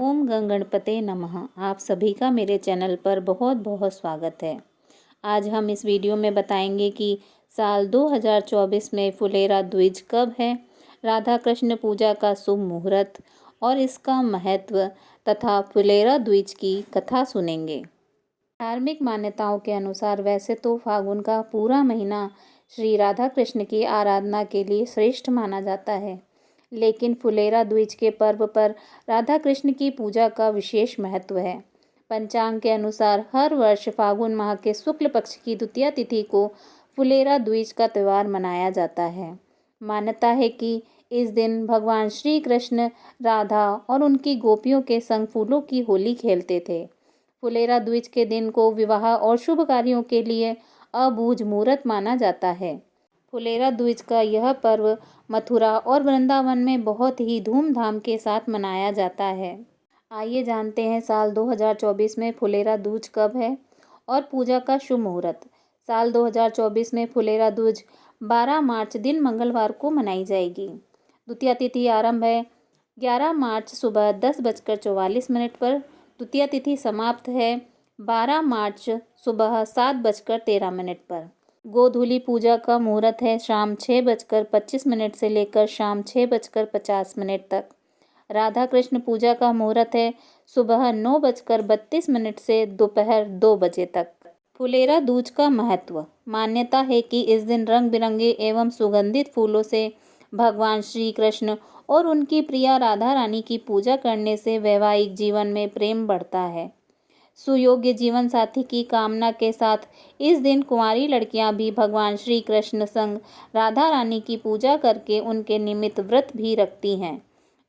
ओम गं गणपते नमः। आप सभी का मेरे चैनल पर बहुत बहुत स्वागत है। आज हम इस वीडियो में बताएंगे कि साल 2024 में फुलेरा द्विज कब है, राधा कृष्ण पूजा का शुभ मुहूर्त और इसका महत्व तथा फुलेरा द्विज की कथा सुनेंगे। धार्मिक मान्यताओं के अनुसार वैसे तो फागुन का पूरा महीना श्री राधा कृष्ण की आराधना के लिए श्रेष्ठ माना जाता है, लेकिन फुलेरा द्विज के पर्व पर राधा कृष्ण की पूजा का विशेष महत्व है। पंचांग के अनुसार हर वर्ष फागुन माह के शुक्ल पक्ष की द्वितीया तिथि को फुलेरा द्विज का त्यौहार मनाया जाता है। मान्यता है कि इस दिन भगवान श्री कृष्ण राधा और उनकी गोपियों के संग फूलों की होली खेलते थे। फुलेरा द्विज के दिन को विवाह और शुभ कार्यों के लिए अबूझ मुहूर्त माना जाता है। फुलेरा द्विज का यह पर्व मथुरा और वृंदावन में बहुत ही धूमधाम के साथ मनाया जाता है। आइए जानते हैं साल 2024 में फुलेरा द्विज कब है और पूजा का शुभ मुहूर्त। साल 2024 में फुलेरा द्विज 12 मार्च दिन मंगलवार को मनाई जाएगी। द्वितीया तिथि आरंभ है 11 मार्च सुबह 10:44 पर। द्वितीया तिथि समाप्त है 12 मार्च सुबह 7:13 पर। गोधूली पूजा का मुहूर्त है शाम 6:25 से लेकर शाम 6:50 तक। राधा कृष्ण पूजा का मुहूर्त है सुबह 9:32 से दोपहर 2 बजे तक। फुलेरा दूज का महत्व। मान्यता है कि इस दिन रंग बिरंगे एवं सुगंधित फूलों से भगवान श्री कृष्ण और उनकी प्रिया राधा रानी की पूजा करने से वैवाहिक जीवन में प्रेम बढ़ता है। सुयोग्य जीवन साथी की कामना के साथ इस दिन कुंवारी लड़कियां भी भगवान श्री कृष्ण संग राधा रानी की पूजा करके उनके निमित्त व्रत भी रखती हैं।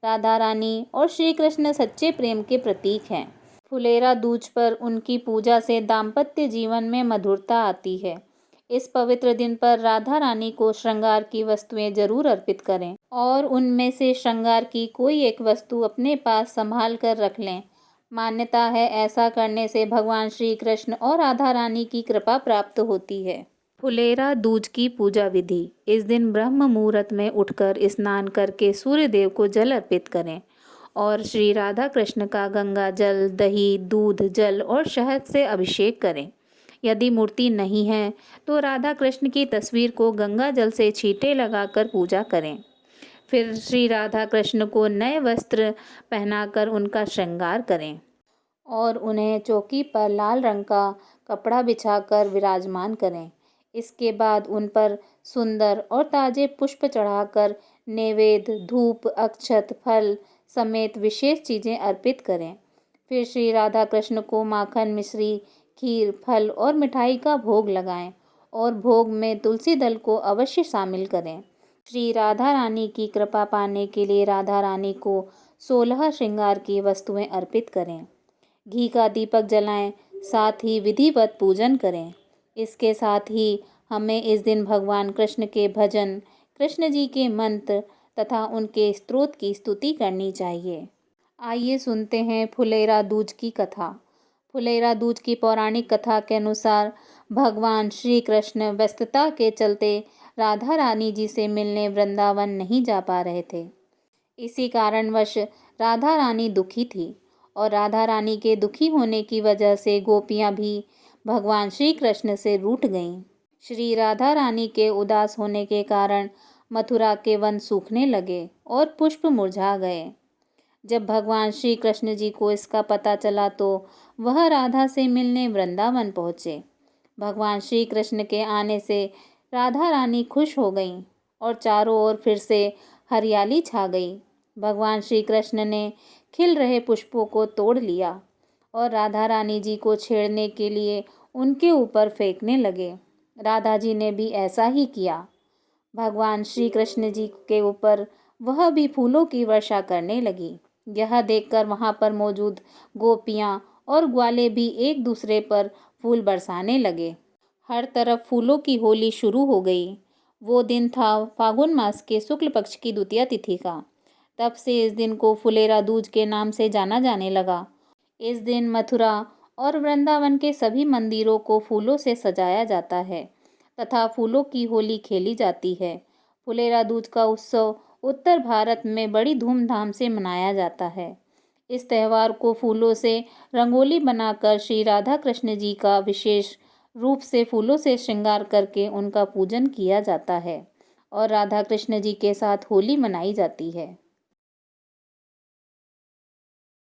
राधा रानी और श्री कृष्ण सच्चे प्रेम के प्रतीक हैं। फुलेरा दूज पर उनकी पूजा से दाम्पत्य जीवन में मधुरता आती है। इस पवित्र दिन पर राधा रानी को श्रृंगार की वस्तुएं जरूर अर्पित करें और उनमें से श्रृंगार की कोई एक वस्तु अपने पास संभाल कर रख लें। मान्यता है ऐसा करने से भगवान श्री कृष्ण और राधा रानी की कृपा प्राप्त होती है। फुलेरा दूज की पूजा विधि। इस दिन ब्रह्म मुहूर्त में उठकर स्नान करके सूर्य देव को जल अर्पित करें और श्री राधा कृष्ण का गंगा जल, दही, दूध, जल और शहद से अभिषेक करें। यदि मूर्ति नहीं है तो राधा कृष्ण की तस्वीर को गंगा जल से छींटे लगाकर पूजा करें। फिर श्री राधा कृष्ण को नए वस्त्र पहनाकर उनका श्रृंगार करें और उन्हें चौकी पर लाल रंग का कपड़ा बिछाकर विराजमान करें। इसके बाद उन पर सुंदर और ताजे पुष्प चढ़ाकर नैवेद्य, धूप, अक्षत, फल समेत विशेष चीज़ें अर्पित करें। फिर श्री राधा कृष्ण को माखन, मिश्री, खीर, फल और मिठाई का भोग लगाएं और भोग में तुलसी दल को अवश्य शामिल करें। श्री राधा रानी की कृपा पाने के लिए राधा रानी को 16 श्रृंगार की वस्तुएं अर्पित करें। घी का दीपक जलाएं, साथ ही विधिवत पूजन करें। इसके साथ ही हमें इस दिन भगवान कृष्ण के भजन, कृष्ण जी के मंत्र तथा उनके स्तोत्र की स्तुति करनी चाहिए। आइए सुनते हैं फुलेरा दूज की कथा। फुलेरा दूज की पौराणिक कथा के अनुसार भगवान श्री कृष्ण व्यस्तता के चलते राधा रानी जी से मिलने वृंदावन नहीं जा पा रहे थे। इसी कारणवश राधा रानी दुखी थी और राधा रानी के दुखी होने की वजह से गोपियां भी भगवान श्री कृष्ण से रूठ गईं। श्री राधा रानी के उदास होने के कारण मथुरा के वन सूखने लगे और पुष्प मुरझा गए। जब भगवान श्री कृष्ण जी को इसका पता चला तो वह राधा से मिलने वृंदावन पहुँचे। भगवान श्री कृष्ण के आने से राधा रानी खुश हो गईं और चारों ओर फिर से हरियाली छा गई। भगवान श्री कृष्ण ने खिल रहे पुष्पों को तोड़ लिया और राधा रानी जी को छेड़ने के लिए उनके ऊपर फेंकने लगे। राधा जी ने भी ऐसा ही किया। भगवान श्री कृष्ण जी के ऊपर वह भी फूलों की वर्षा करने लगी। यह देखकर वहां पर मौजूद गोपियां और ग्वाले भी एक दूसरे पर फूल बरसाने लगे। हर तरफ फूलों की होली शुरू हो गई। वो दिन था फागुन मास के शुक्ल पक्ष की द्वितीया तिथि का। तब से इस दिन को फुलेरा दूज के नाम से जाना जाने लगा। इस दिन मथुरा और वृंदावन के सभी मंदिरों को फूलों से सजाया जाता है तथा फूलों की होली खेली जाती है। फुलेरा दूज का उत्सव उत्तर भारत में बड़ी धूमधाम से मनाया जाता है। इस त्यौहार को फूलों से रंगोली बनाकर श्री राधा कृष्ण जी का विशेष रूप से फूलों से श्रृंगार करके उनका पूजन किया जाता है और राधा कृष्ण जी के साथ होली मनाई जाती है।